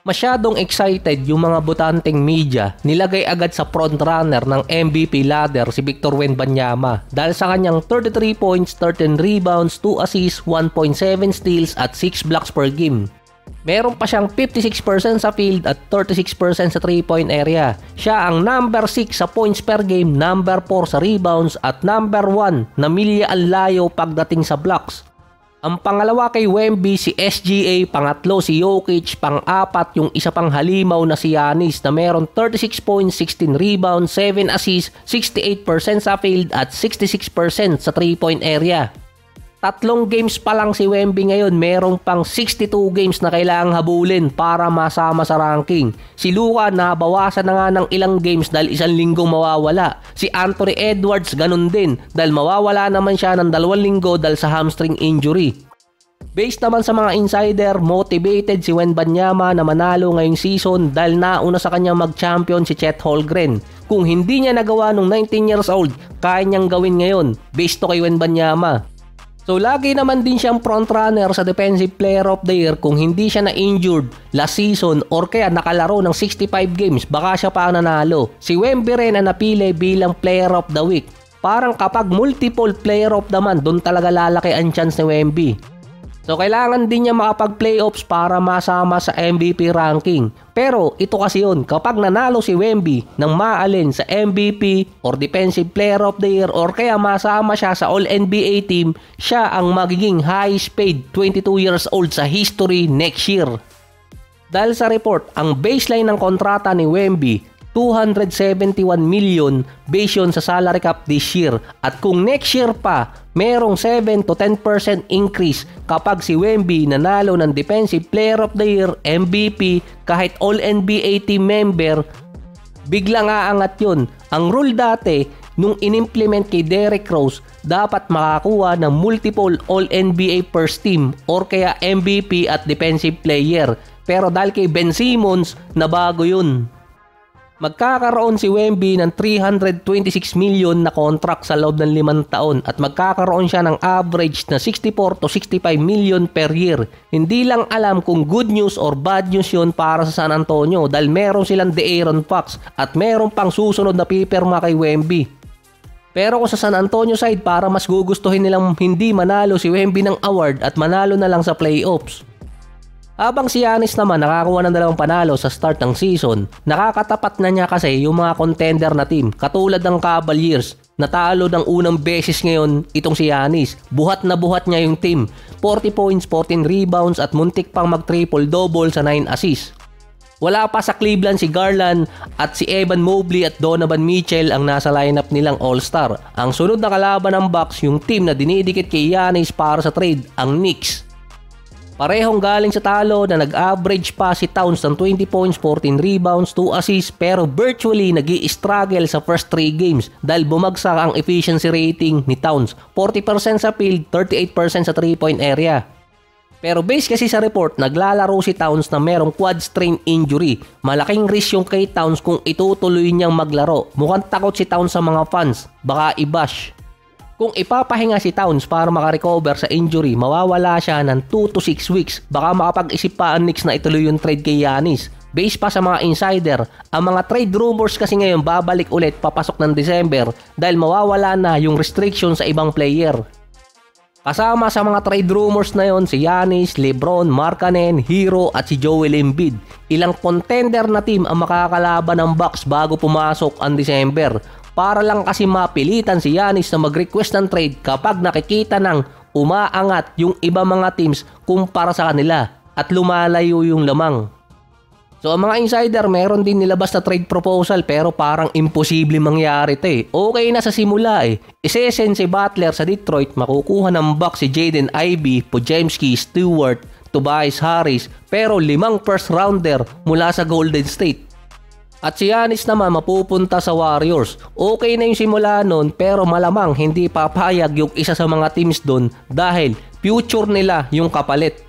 Masyadong excited yung mga botanteng media, nilagay agad sa frontrunner ng MVP ladder si Victor Wembanyama dahil sa kanyang 33 points, 13 rebounds, 2 assists, 1.7 steals at 6 blocks per game. Meron pa siyang 56% sa field at 36% sa 3-point area. Siya ang number 6 sa points per game, number 4 sa rebounds at number 1 na milya ang layo pagdating sa blocks. Ang pangalawa kay Wemby si SGA, pangatlo si Jokic, pang-apat yung isa pang halimaw na si Giannis na meron 36 points, 16 rebounds, 7 assists, 68% sa field at 66% sa 3-point area. 3 games pa lang si Wemby ngayon, merong pang 62 games na kailangang habulin para masama sa ranking. Si Luka nabawasan na nga ng ilang games dahil 1 linggong mawawala. Si Anthony Edwards ganun din dahil mawawala naman siya ng 2 linggo dahil sa hamstring injury. Based naman sa mga insider, motivated si Wembanyama na manalo ngayong season dahil nauna sa kanyang mag-champion si Chet Holmgren. Kung hindi niya nagawa nung 19 years old, kaya niyang gawin ngayon based to kay Wembanyama. So lagi naman din siyang frontrunner sa Defensive Player of the Year kung hindi siya na-injured last season or kaya nakalaro ng 65 games, baka siya pa ang nanalo. Si Wemby rin ang napili bilang Player of the Week. Parang kapag multiple Player of the Month, doon talaga lalaki ang chance ni Wemby. So kailangan din niya makapag-playoffs para masama sa MVP ranking. Pero ito kasi yun, kapag nanalo si Wemby ng maalin sa MVP or Defensive Player of the Year or kaya masama siya sa All-NBA team, siya ang magiging highest paid 22 years old sa history next year. Dahil sa report, ang baseline ng kontrata ni Wemby, 271 million based yun sa salary cap this year. At kung next year pa, merong 7 to 10% increase kapag si Wemby nanalo ng Defensive Player of the Year, MVP, kahit All-NBA team member, biglang aangat yun. Ang rule dati, nung inimplement kay Derrick Rose, dapat makakuha ng multiple All-NBA first team or kaya MVP at Defensive Player. Pero dahil kay Ben Simmons, nabago yun. Magkakaroon si Wemby ng 326 million na contract sa loob ng 5 taon at magkakaroon siya ng average na 64 to 65 million per year. Hindi lang alam kung good news or bad news yun para sa San Antonio dahil meron silang De'Aaron Fox at meron pang susunod na pipirma kay Wemby. Pero kung sa San Antonio side, para mas gugustuhin nilang hindi manalo si Wemby ng award at manalo na lang sa playoffs. Habang si Giannis naman nakakuha ng 2 panalo sa start ng season, nakakatapat na niya kasi yung mga contender na team katulad ng Cavaliers. Natalo ng unang beses ngayon itong si Giannis. Buhat na buhat niya yung team. 40 points, 14 rebounds at muntik pang mag-triple-double sa 9 assists. Wala pa sa Cleveland si Garland at si Evan Mobley at Donovan Mitchell ang nasa lineup nilang All-Star. Ang sunod na kalaban ng Bucks, yung team na dinidikit kay Giannis para sa trade, ang Knicks. Parehong galing sa talo na nag-average pa si Towns ng 20 points, 14 rebounds, 2 assists pero virtually nag-i-struggle sa first 3 games dahil bumagsak ang efficiency rating ni Towns. 40% sa field, 38% sa 3-point area. Pero base kasi sa report, naglalaro si Towns na merong quad strain injury. Malaking risk yung kay Towns kung itutuloy niyang maglaro. Mukhang takot si Towns sa mga fans, baka i-bash. Kung ipapahinga si Towns para makarecover sa injury, mawawala siya ng 2 to 6 weeks. Baka makapag-isip pa ang Knicks na ituloy yung trade kay Giannis. Based pa sa mga insider, ang mga trade rumors kasi ngayon babalik ulit papasok ng December dahil mawawala na yung restriction sa ibang player. Kasama sa mga trade rumors na yon si Giannis, LeBron, Markkanen, Hero at si Joel Embiid. Ilang contender na team ang makakalaban ng Bucks bago pumasok ang December. Para lang kasi mapilitan si Giannis na mag-request ng trade kapag nakikita nang umaangat yung iba mga teams kumpara sa kanila at lumalayo yung lamang. So ang mga insider meron din nilabas na trade proposal pero parang imposible mangyari ito eh. Okay na sa simula eh. Isesend si Butler sa Detroit, makukuha ng Bucks si Jaden Ivey, Podziemski, Stewart, Tobias Harris pero 5 first rounder mula sa Golden State. At si Giannis naman mapupunta sa Warriors. Okay na yung simula nun pero malamang hindi papayag yung isa sa mga teams doon dahil future nila yung kapalit.